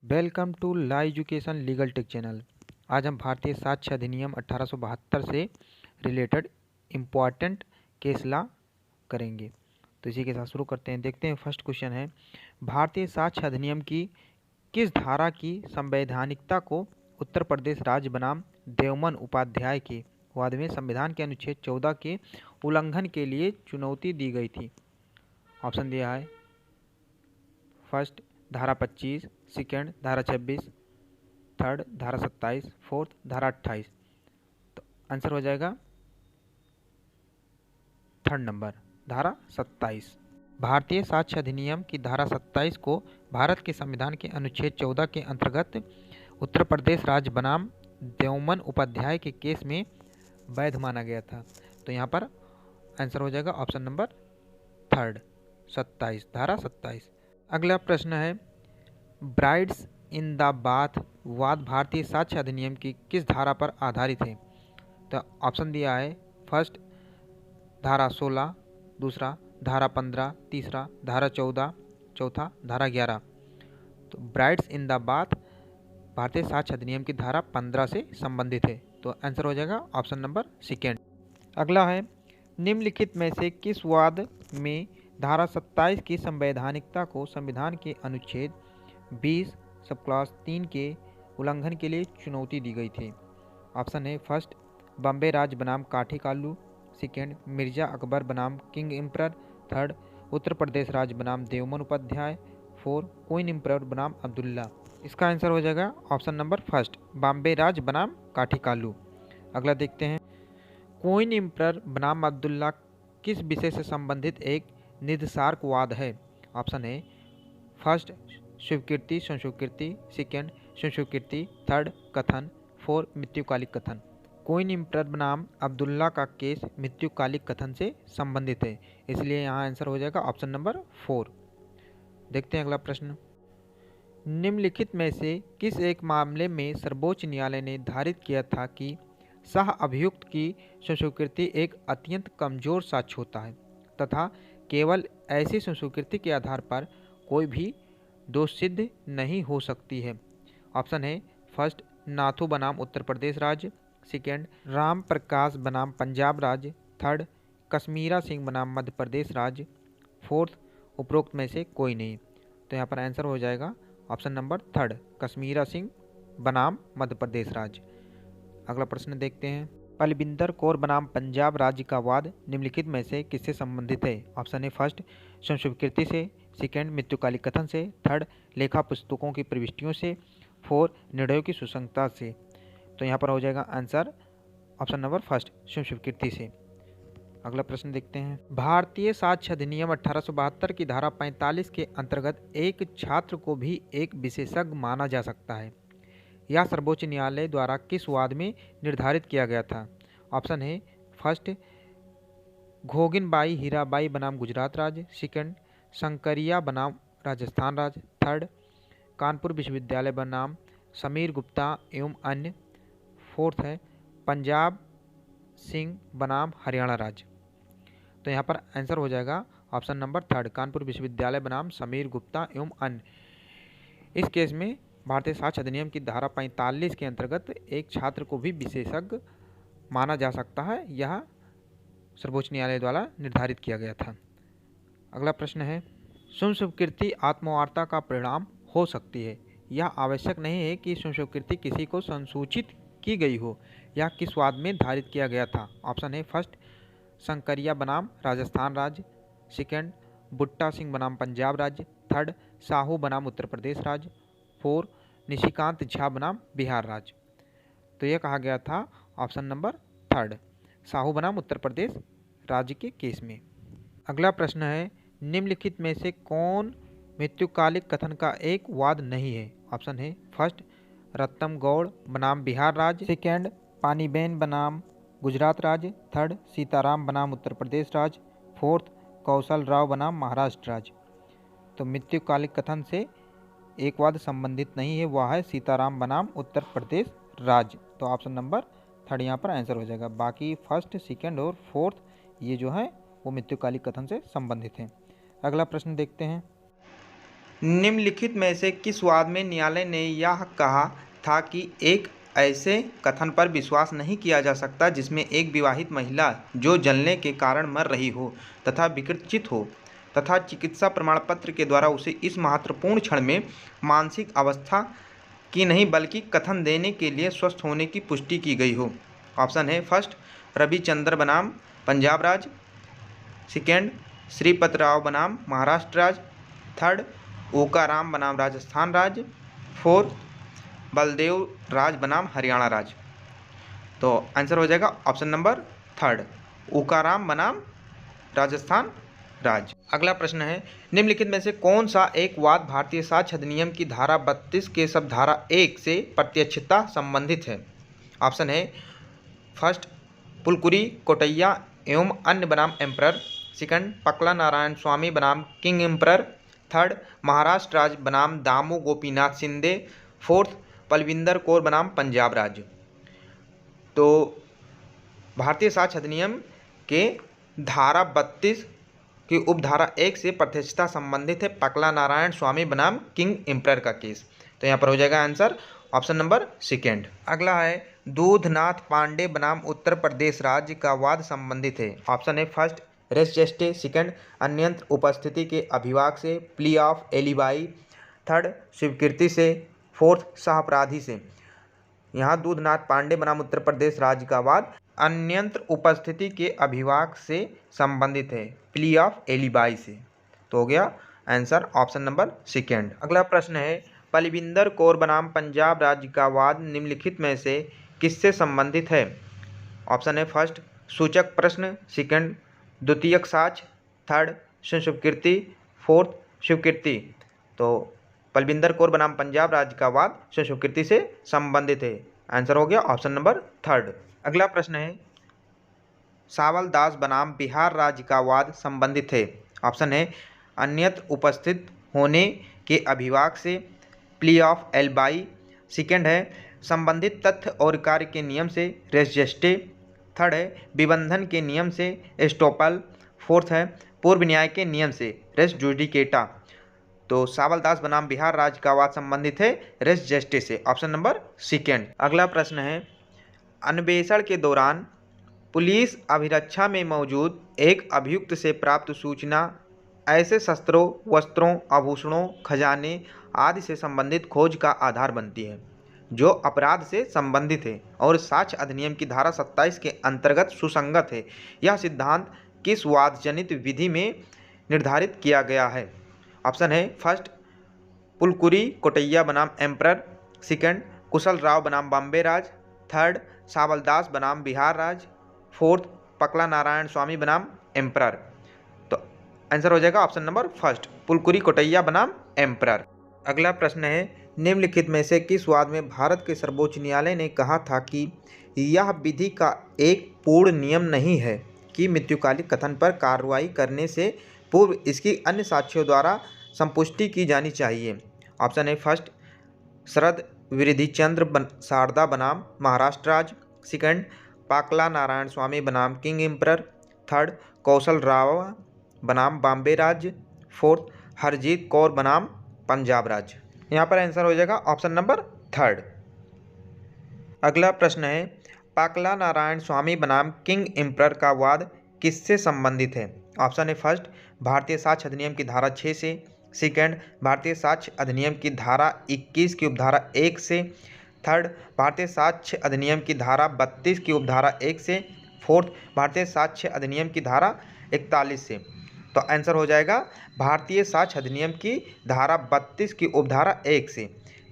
Welcome to la education legal tech channel. आज हम भारतीय साक्ष्य अधिनियम 1872 से रिलेटेड इम्पॉर्टेंट केस ला करेंगे। तो इसी के साथ शुरू करते हैं। देखते हैं, फर्स्ट क्वेश्चन है, भारतीय साक्ष्य अधिनियम की किस धारा की संवैधानिकता को उत्तर प्रदेश राज्य बनाम देवमन उपाध्याय के वाद में संविधान के अनुच्छेद 14 के उल्लंघन के लिए चुनौती दी गई थी? ऑप्शन दिया है, फर्स्ट धारा 25, सेकेंड धारा 26, थर्ड धारा 27, फोर्थ धारा 28। तो आंसर हो जाएगा थर्ड नंबर, धारा 27। भारतीय साक्ष्य अधिनियम की धारा 27 को भारत के संविधान के अनुच्छेद 14 के अंतर्गत उत्तर प्रदेश राज्य बनाम देवमन उपाध्याय के केस में वैध माना गया था। तो यहाँ पर आंसर हो जाएगा ऑप्शन नंबर थर्ड, 27, धारा 27। अगला प्रश्न है, ब्राइड्स इन द बाथ वाद भारतीय साक्ष्य अधिनियम की किस धारा पर आधारित है? तो ऑप्शन दिया है, फर्स्ट धारा 16, दूसरा धारा 15, तीसरा धारा 14, चौथा धारा 11। तो ब्राइड्स इन द बाथ भारतीय साक्ष्य अधिनियम की धारा 15 से संबंधित है। तो आंसर हो जाएगा ऑप्शन नंबर सेकेंड। अगला है, निम्नलिखित में से किस वाद में धारा 27 की संवैधानिकता को संविधान के अनुच्छेद 20 सब क्लास 3 के उल्लंघन के लिए चुनौती दी गई थी? ऑप्शन है, फर्स्ट बॉम्बे राज्य बनाम काठी कालू, सेकेंड मिर्जा अकबर बनाम king emperor, third Uttar Pradesh राज्य बनाम Devman Upadhyay, four queen emperor बनाम अब्दुल्ला। इसका आंसर हो जाएगा ऑप्शन नंबर फर्स्ट, बॉम्बे राज्य बनाम काठी कालू। अगला देखते हैं, क्वीन एम्परर बनाम अब्दुल्ला किस विषय से संबंधित एक निदर्शात्मक वाद है? ऑप्शन है, फर्स्ट स्वीकृति संस्वीकृति, सेकेंड संस्वीकृति, थर्ड कथन, फोर मृत्युकालिक कथन। क्वीन एम्परर बनाम अब्दुल्ला का केस मृत्युकालिक कथन से संबंधित है, इसलिए यहाँ आंसर हो जाएगा ऑप्शन नंबर 4। देखते हैं अगला प्रश्न, निम्नलिखित में से किस एक मामले में सर्वोच्च न्यायालय ने धारित किया था कि सह अभियुक्त की संस्वीकृति एक अत्यंत कमजोर साक्ष्य होता है तथा केवल ऐसी संस्वीकृति के आधार पर कोई भी दोष सिद्ध नहीं हो सकती है? ऑप्शन है, फर्स्ट नाथू बनाम उत्तर प्रदेश राज्य, सेकेंड राम प्रकाश बनाम पंजाब राज्य, थर्ड कश्मीरा सिंह बनाम मध्य प्रदेश राज्य, फोर्थ उपरोक्त में से कोई नहीं। तो यहाँ पर आंसर हो जाएगा option number third, Kashmira Singh बनाम मध्य प्रदेश राज्य। अगला प्रश्न देखते हैं, बलविंदर कौर बनाम पंजाब राज्य का वाद निम्नलिखित में से किससे संबंधित है? ऑप्शन है, फर्स्ट संस्वीकृति से, सेकेंड मृत्युकालिक कथन से, थर्ड लेखा पुस्तकों की प्रविष्टियों से, फोर निर्णयों की सुसंगतता से। तो यहाँ पर हो जाएगा आंसर ऑप्शन नंबर फर्स्ट, संस्वीकृति से। अगला प्रश्न देखते हैं, भारतीय साक्ष्य अधिनियम 1872 की धारा 45 के अंतर्गत एक छात्र को भी एक विशेषज्ञ माना जा सकता है, यह सर्वोच्च न्यायालय द्वारा किस वाद में निर्धारित किया गया था? ऑप्शन है, फर्स्ट घोगिनबाई हीराबाई बनाम गुजरात राज्य, सेकेंड शंकरिया बनाम राजस्थान राज्य, थर्ड कानपुर विश्वविद्यालय बनाम समीर गुप्ता एवं अन्य, फोर्थ है पंजाब सिंह बनाम हरियाणा राज्य। तो यहाँ पर आंसर हो जाएगा ऑप्शन नंबर थर्ड, कानपुर विश्वविद्यालय बनाम समीर गुप्ता एवं अन्य। इस केस में भारतीय साक्ष्य अधिनियम की धारा 45 के अंतर्गत एक छात्र को भी विशेषज्ञ माना जा सकता है, यह सर्वोच्च न्यायालय द्वारा निर्धारित किया गया था। अगला प्रश्न है, संस्वीकृति आत्मवार्ता का परिणाम हो सकती है, यह आवश्यक नहीं है कि संस्वीकृति किसी को संसूचित की गई हो, यह किस वाद में धारित किया गया था? ऑप्शन है, फर्स्ट शंकरिया बनाम राजस्थान राज्य, सेकेंड बुट्टा सिंह बनाम पंजाब राज्य, थर्ड साहू बनाम उत्तर प्रदेश राज्य, फोर निशिकांत झा बनाम बिहार राज्य। तो यह कहा गया था ऑप्शन नंबर थर्ड, साहू बनाम उत्तर प्रदेश राज्य के केस में। अगला प्रश्न है, निम्नलिखित में से कौन मृत्युकालिक कथन का एक वाद नहीं है? ऑप्शन है, फर्स्ट रत्तम गौड़ बनाम बिहार राज्य, सेकेंड पानीबेन बनाम गुजरात राज्य, थर्ड सीताराम बनाम उत्तर प्रदेश राज्य, फोर्थ कौशल राव बनाम महाराष्ट्र राज्य। तो मृत्युकालिक कथन से एक वाद संबंधित नहीं है, वह है सीताराम बनाम उत्तर प्रदेश राज्य। तो ऑप्शन नंबर थर्ड यहाँ पर आंसर हो जाएगा। बाकी फर्स्ट, सेकेंड और फोर्थ ये जो है वो मृत्युकालिक कथन से संबंधित हैं। अगला प्रश्न देखते हैं, निम्नलिखित में से किस वाद में न्यायालय ने यह कहा था कि एक ऐसे कथन पर विश्वास नहीं किया जा सकता जिसमें एक विवाहित महिला जो जलने के कारण मर रही हो तथा विकृत हो तथा चिकित्सा प्रमाण पत्र के द्वारा उसे इस महत्वपूर्ण क्षण में मानसिक अवस्था की नहीं बल्कि कथन देने के लिए स्वस्थ होने की पुष्टि की गई हो। ऑप्शन है फर्स्ट रविचंद्र बनाम पंजाब राज्य, सेकेंड श्रीपति राव बनाम महाराष्ट्र राज्य, थर्ड ओकाराम बनाम राजस्थान राज्य, फोर्थ बलदेव राज बनाम हरियाणा राज्य। तो आंसर हो जाएगा ऑप्शन नंबर थर्ड ओकाराम बनाम राजस्थान राज्य। अगला प्रश्न है निम्नलिखित में से कौन सा एक वाद भारतीय साक्ष्य अधिनियम की धारा 32 के शब्द धारा 1 से प्रत्यक्षता संबंधित है। ऑप्शन है फर्स्ट पुलकुरी कोटैया एवं अन्य बनाम एम्परर, सेकंड पकला नारायण स्वामी बनाम किंग एम्परर, थर्ड महाराष्ट्र राज्य बनाम दामू गोपीनाथ शिंदे, फोर्थ पलविंदर कौर बनाम पंजाब राज्य। तो भारतीय साक्ष्य अधिनियम के धारा 32 की उपधारा 1 से प्रत्यक्षता संबंधित है पकला नारायण स्वामी बनाम किंग एम्परर का केस। तो यहाँ पर हो जाएगा आंसर ऑप्शन नंबर सेकेंड। अगला है दूधनाथ पांडे बनाम उत्तर प्रदेश राज्य का वाद संबंधित है। ऑप्शन है फर्स्ट रेस जेस्टे, सेकेंड अन्यंत्र उपस्थिति के अभिभाग से, प्ली ऑफ एलिबाई, थर्ड स्वीकृति से, फोर्थ सहअपराधी से। यहाँ दूधनाथ पांडे बनाम उत्तर प्रदेश राज्य का वाद अन्यंत्र उपस्थिति के अभिभाग से संबंधित है, प्ली ऑफ एलिबाई से। तो हो गया आंसर ऑप्शन नंबर सेकेंड। अगला प्रश्न है पलविंदर कौर बनाम पंजाब राज्य का वाद निम्नलिखित में से किससे संबंधित है। ऑप्शन है फर्स्ट सूचक प्रश्न, सेकंड द्वितीयक साक्ष्य, थर्ड स्वीकृति, फोर्थ स्वीकृति। तो पलविंदर कौर बनाम पंजाब राज्य का वाद स्वीकृति से संबंधित है। आंसर हो गया ऑप्शन नंबर थर्ड। अगला प्रश्न है सावल दास बनाम बिहार राज्य का वाद संबंधित है। ऑप्शन है अन्यत्र उपस्थित होने के अभिभाग से, प्ली ऑफ एलिबाई, सेकंड है संबंधित तथ्य और कार्य के नियम से, रेस जेस्टे, थर्ड है विबंधन के नियम से, एस्टोपल, फोर्थ है पूर्व न्याय के नियम से, रेस जुडिकेटा। तो सावल दास बनाम बिहार राज्य का वाद संबंधित है रेस जेस्टे से। Option number second. अगला प्रश्न है अन्वेषण के दौरान पुलिस अभिरक्षा में मौजूद एक अभियुक्त से प्राप्त सूचना ऐसे शस्त्रों, वस्त्रों, आभूषणों, खजाने आदि से संबंधित खोज का आधार बनती है जो अपराध से संबंधित है और साक्ष्य अधिनियम की धारा 27 के अंतर्गत सुसंगत है। यह सिद्धांत किस वादजनित विधि में निर्धारित किया गया है। ऑप्शन है फर्स्ट पुलकुरी कोटैया बनाम एम्परर, सेकंड कुशल राव बनाम बॉम्बे राज, थर्ड सावलदास बनाम बिहार राज्य, फोर्थ पकला नारायण स्वामी बनाम एम्परर। तो आंसर हो जाएगा ऑप्शन नंबर फर्स्ट पुलकुरी कोटैया बनाम एम्परर। अगला प्रश्न है निम्नलिखित में से किस वाद में भारत के सर्वोच्च न्यायालय ने कहा था कि यह विधि का एक पूर्ण नियम नहीं है कि मृत्युकालिक कथन पर कार्रवाई करने से पूर्व इसकी अन्य साक्ष्यों द्वारा संपुष्टि की जानी चाहिए। ऑप्शन है फर्स्ट शरद विरिधिचंद्र शारदा बनाम महाराष्ट्र राज्य, सेकंड पाकला नारायण स्वामी बनाम किंग एम्परर, थर्ड कौशल राव बनाम बॉम्बे राज्य, फोर्थ हरजीत कौर बनाम पंजाब राज्य। यहाँ पर आंसर हो जाएगा ऑप्शन नंबर थर्ड। अगला प्रश्न है पाकला नारायण स्वामी बनाम किंग एम्परर का वाद किससे संबंधित है। ऑप्शन है फर्स्ट भारतीय साक्ष्य अधिनियम की धारा 6 से, सेकंड भारतीय साक्ष्य अधिनियम की धारा 21 की उपधारा 1 से, थर्ड भारतीय साक्ष्य अधिनियम की धारा 32 की उपधारा 1 से, फोर्थ भारतीय साक्ष्य अधिनियम की धारा 41 से। तो आंसर हो जाएगा भारतीय साक्ष्य अधिनियम की धारा 32 की उपधारा 1 से,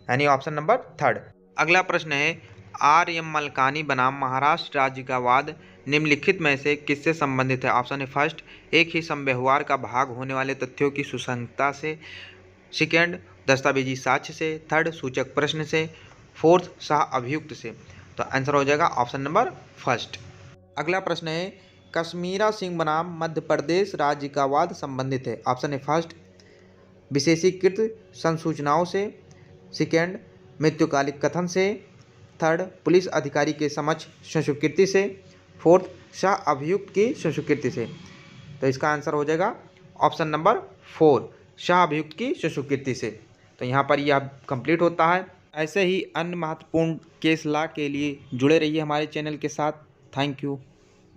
यानी ऑप्शन नंबर थर्ड। अगला प्रश्न है आर एम मलकानी बनाम महाराष्ट्र राज्य का वाद निम्नलिखित में से किससे संबंधित है। ऑप्शन है फर्स्ट एक ही समव्यवहार का भाग होने वाले तथ्यों की सुसंगतता से, सेकेंड दस्तावेजी साक्ष्य से, थर्ड सूचक प्रश्न से, फोर्थ सह अभियुक्त से। तो आंसर हो जाएगा ऑप्शन नंबर फर्स्ट। अगला प्रश्न है कश्मीरा सिंह बनाम मध्य प्रदेश राज्य का वाद संबंधित है। ऑप्शन है फर्स्ट विशेषीकृत संसूचनाओं से, सेकेंड मृत्युकालिक कथन से, थर्ड पुलिस अधिकारी के समक्ष स्वीकृति से, फोर्थ सह अभियुक्त की स्वीकृति से। तो इसका आंसर हो जाएगा ऑप्शन नंबर 4 शाह अभियुक्त की स्वीकृति से। तो यहाँ पर यह कंप्लीट होता है। ऐसे ही अन्य महत्वपूर्ण केस लॉ के लिए जुड़े रहिए हमारे चैनल के साथ। Thank you.